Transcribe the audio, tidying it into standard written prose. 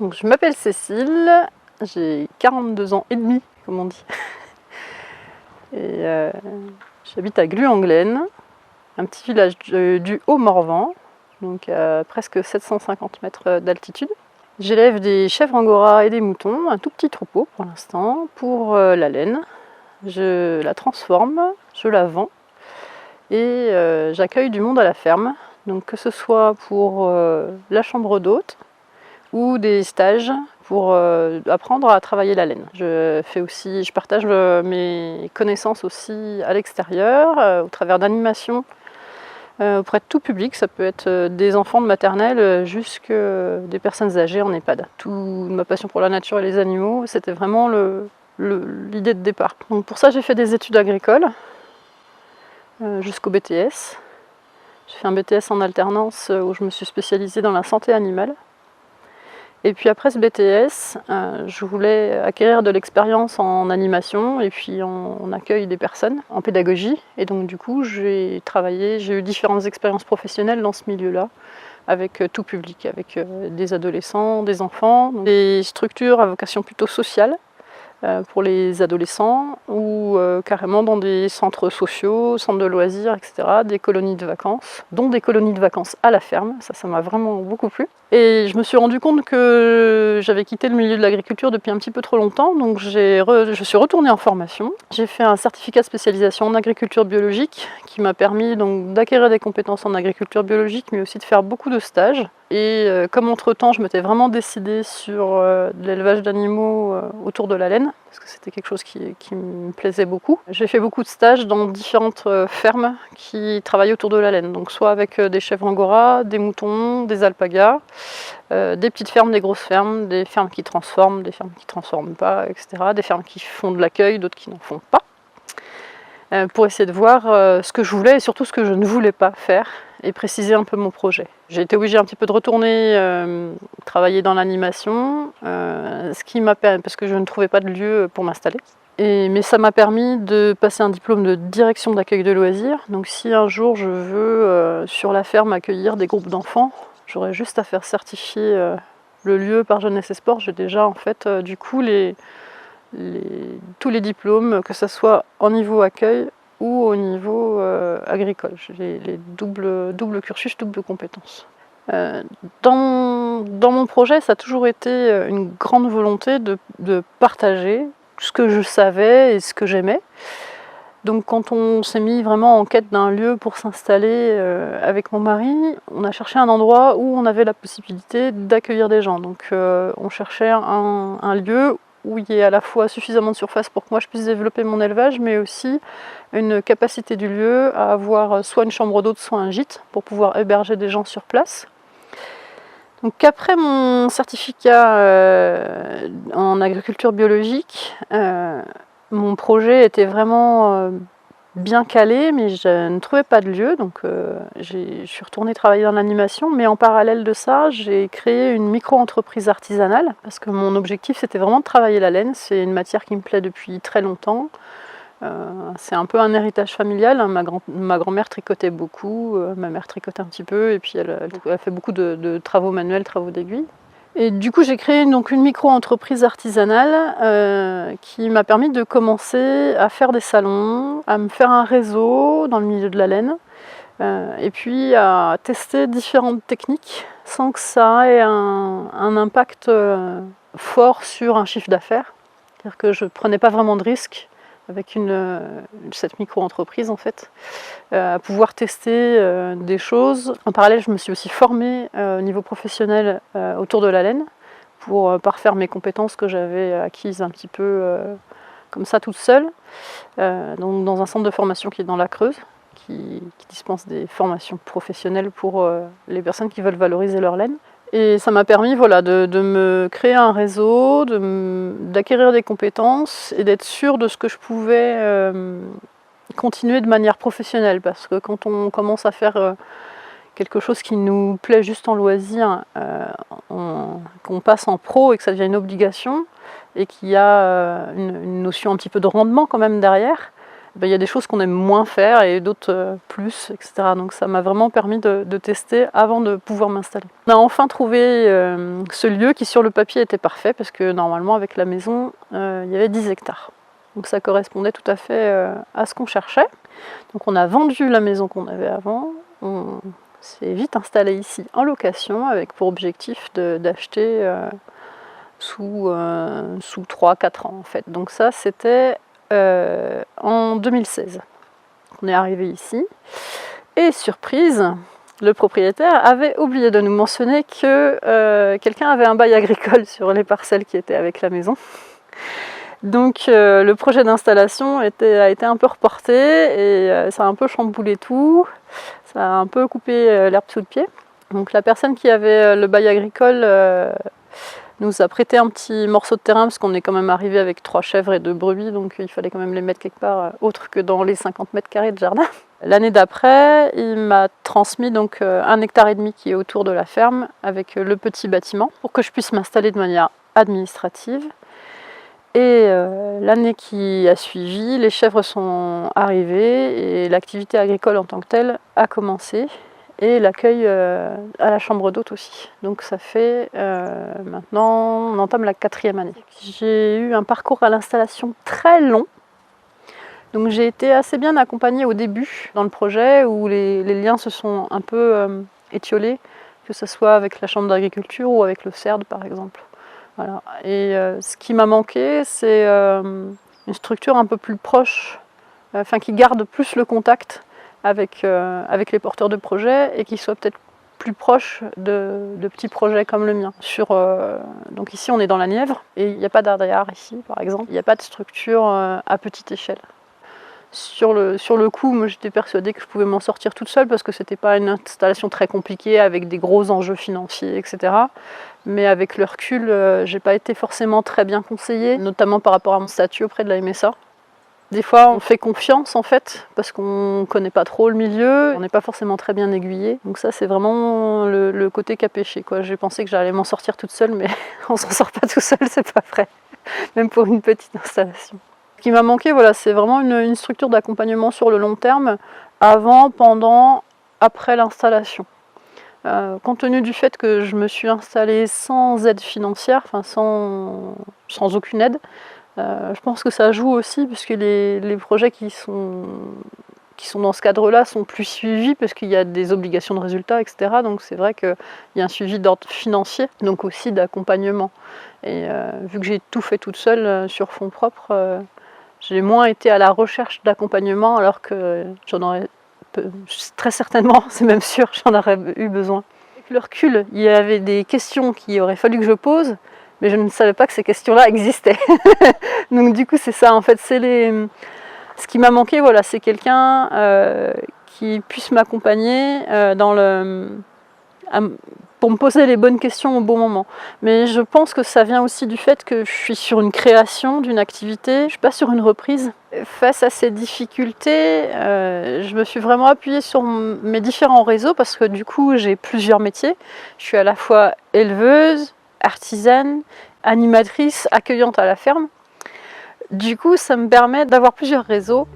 Donc, je m'appelle Cécile, j'ai 42 ans et demi, comme on dit. Et j'habite à Gluanglaine, un petit village du Haut-Morvan, donc à presque 750 mètres d'altitude. J'élève des chèvres angora et des moutons, un tout petit troupeau pour l'instant, pour la laine. Je la transforme, je la vends et j'accueille du monde à la ferme, donc que ce soit pour la chambre d'hôte ou des stages pour apprendre à travailler la laine. Je partage mes connaissances aussi à l'extérieur, au travers d'animations auprès de tout public. Ça peut être des enfants de maternelle jusqu'à des personnes âgées en EHPAD. Toute ma passion pour la nature et les animaux, c'était vraiment l'idée de départ. Donc pour ça, j'ai fait des études agricoles jusqu'au BTS. J'ai fait un BTS en alternance où je me suis spécialisée dans la santé animale. Et puis après ce BTS, je voulais acquérir de l'expérience en animation et puis en accueil des personnes, en pédagogie. Et donc du coup, j'ai eu différentes expériences professionnelles dans ce milieu-là, avec tout public, avec des adolescents, des enfants, des structures à vocation plutôt sociale pour les adolescents ou carrément dans des centres sociaux, centres de loisirs, etc., des colonies de vacances, dont des colonies de vacances à la ferme. Ça m'a vraiment beaucoup plu. Et je me suis rendu compte que j'avais quitté le milieu de l'agriculture depuis un petit peu trop longtemps, donc je suis retournée en formation. J'ai fait un certificat de spécialisation en agriculture biologique qui m'a permis donc d'acquérir des compétences en agriculture biologique, mais aussi de faire beaucoup de stages. Et comme entre-temps, je m'étais vraiment décidée sur de l'élevage d'animaux autour de la laine, parce que c'était quelque chose qui me plaisait beaucoup. J'ai fait beaucoup de stages dans différentes fermes qui travaillent autour de la laine, donc soit avec des chèvres angora, des moutons, des alpagas, des petites fermes, des grosses fermes, des fermes qui transforment, des fermes qui ne transforment pas, etc. Des fermes qui font de l'accueil, d'autres qui n'en font pas. Pour essayer de voir ce que je voulais et surtout ce que je ne voulais pas faire et préciser un peu mon projet. J'ai été obligée un petit peu de retourner travailler dans l'animation, parce que je ne trouvais pas de lieu pour m'installer. Mais ça m'a permis de passer un diplôme de direction d'accueil de loisirs. Donc si un jour je veux sur la ferme accueillir des groupes d'enfants, j'aurais juste à faire certifier le lieu par Jeunesse et Sport. J'ai déjà en fait du coup tous les diplômes, que ce soit en niveau accueil ou au niveau agricole. J'ai les double cursus, double compétences. Dans mon projet, ça a toujours été une grande volonté de partager ce que je savais et ce que j'aimais. Donc quand on s'est mis vraiment en quête d'un lieu pour s'installer avec mon mari, on a cherché un endroit où on avait la possibilité d'accueillir des gens. Donc on cherchait un lieu où il y ait à la fois suffisamment de surface pour que moi je puisse développer mon élevage, mais aussi une capacité du lieu à avoir soit une chambre d'hôte, soit un gîte, pour pouvoir héberger des gens sur place. Donc après mon certificat en agriculture biologique, mon projet était vraiment bien calé, mais je ne trouvais pas de lieu, donc je suis retournée travailler dans l'animation, mais en parallèle de ça, j'ai créé une micro-entreprise artisanale, parce que mon objectif c'était vraiment de travailler la laine. C'est une matière qui me plaît depuis très longtemps. C'est un peu un héritage familial, hein. Ma grand-mère tricotait beaucoup, ma mère tricotait un petit peu, et puis elle fait beaucoup de travaux manuels, travaux d'aiguille. Et du coup, j'ai créé donc une micro-entreprise artisanale qui m'a permis de commencer à faire des salons, à me faire un réseau dans le milieu de la laine, et puis à tester différentes techniques sans que ça ait un impact fort sur un chiffre d'affaires. C'est-à-dire que je ne prenais pas vraiment de risques avec cette micro-entreprise en fait, à pouvoir tester des choses. En parallèle, je me suis aussi formée au niveau professionnel autour de la laine pour parfaire mes compétences que j'avais acquises un petit peu comme ça toute seule, donc dans un centre de formation qui est dans la Creuse, qui dispense des formations professionnelles pour les personnes qui veulent valoriser leur laine. Et ça m'a permis de me créer un réseau, d'acquérir des compétences et d'être sûre de ce que je pouvais continuer de manière professionnelle. Parce que quand on commence à faire quelque chose qui nous plaît juste en loisir, qu'on passe en pro et que ça devient une obligation, et qu'il y a une notion un petit peu de rendement quand même derrière, ben, y a des choses qu'on aime moins faire et d'autres plus, etc. Donc ça m'a vraiment permis de tester avant de pouvoir m'installer. On a enfin trouvé ce lieu qui sur le papier était parfait parce que normalement avec la maison il y avait 10 hectares. Donc ça correspondait tout à fait à ce qu'on cherchait. Donc on a vendu la maison qu'on avait avant, on s'est vite installé ici en location avec pour objectif d'acheter sous 3-4 ans en fait. Donc ça c'était en 2016. On est arrivé ici et surprise, le propriétaire avait oublié de nous mentionner que quelqu'un avait un bail agricole sur les parcelles qui étaient avec la maison. Donc le projet d'installation a été un peu reporté et ça a un peu chamboulé tout, ça a un peu coupé l'herbe sous le pied. Donc la personne qui avait le bail agricole nous a prêté un petit morceau de terrain parce qu'on est quand même arrivé avec 3 chèvres et 2 brebis, donc il fallait quand même les mettre quelque part autre que dans les 50 mètres carrés de jardin. L'année d'après, il m'a transmis donc 1,5 hectare qui est autour de la ferme avec le petit bâtiment pour que je puisse m'installer de manière administrative. Et l'année qui a suivi, les chèvres sont arrivées et l'activité agricole en tant que telle a commencé. Et l'accueil à la chambre d'hôte aussi. Donc ça fait maintenant, on entame la 4e année. J'ai eu un parcours à l'installation très long. Donc j'ai été assez bien accompagnée au début dans le projet où les liens se sont un peu étiolés, que ce soit avec la chambre d'agriculture ou avec le CERD par exemple. Voilà. Et ce qui m'a manqué, c'est une structure un peu plus proche, qui garde plus le contact avec les porteurs de projets et qui soit peut-être plus proche de petits projets comme le mien. Donc ici on est dans la Nièvre et il n'y a pas d'Ardéar ici par exemple, il n'y a pas de structure à petite échelle. Sur le coup, moi j'étais persuadée que je pouvais m'en sortir toute seule parce que c'était pas une installation très compliquée avec des gros enjeux financiers, etc. Mais avec le recul, j'ai pas été forcément très bien conseillée, notamment par rapport à mon statut auprès de la MSA. Des fois, on fait confiance en fait, parce qu'on ne connaît pas trop le milieu, on n'est pas forcément très bien aiguillé. Donc ça, c'est vraiment le côté qui a péché, quoi. J'ai pensé que j'allais m'en sortir toute seule, mais on s'en sort pas tout seul, c'est pas vrai. Même pour une petite installation. Ce qui m'a manqué, voilà, c'est vraiment une structure d'accompagnement sur le long terme, avant, pendant, après l'installation. Compte tenu du fait que je me suis installée sans aide financière, enfin sans aucune aide, je pense que ça joue aussi puisque les projets qui sont dans ce cadre-là sont plus suivis parce qu'il y a des obligations de résultats, etc. Donc c'est vrai qu'il y a un suivi d'ordre financier, donc aussi d'accompagnement. Et vu que j'ai tout fait toute seule sur fonds propres, j'ai moins été à la recherche d'accompagnement alors que j'en aurais très certainement, c'est même sûr, j'en aurais eu besoin. Avec le recul, il y avait des questions qu'il aurait fallu que je pose, mais je ne savais pas que ces questions-là existaient. Donc du coup, c'est ça, en fait, ce qui m'a manqué, voilà, c'est quelqu'un qui puisse m'accompagner pour me poser les bonnes questions au bon moment. Mais je pense que ça vient aussi du fait que je suis sur une création d'une activité, je ne suis pas sur une reprise. Face à ces difficultés, je me suis vraiment appuyée sur mes différents réseaux parce que du coup j'ai plusieurs métiers. Je suis à la fois éleveuse, artisane, animatrice, accueillante à la ferme. Du coup ça me permet d'avoir plusieurs réseaux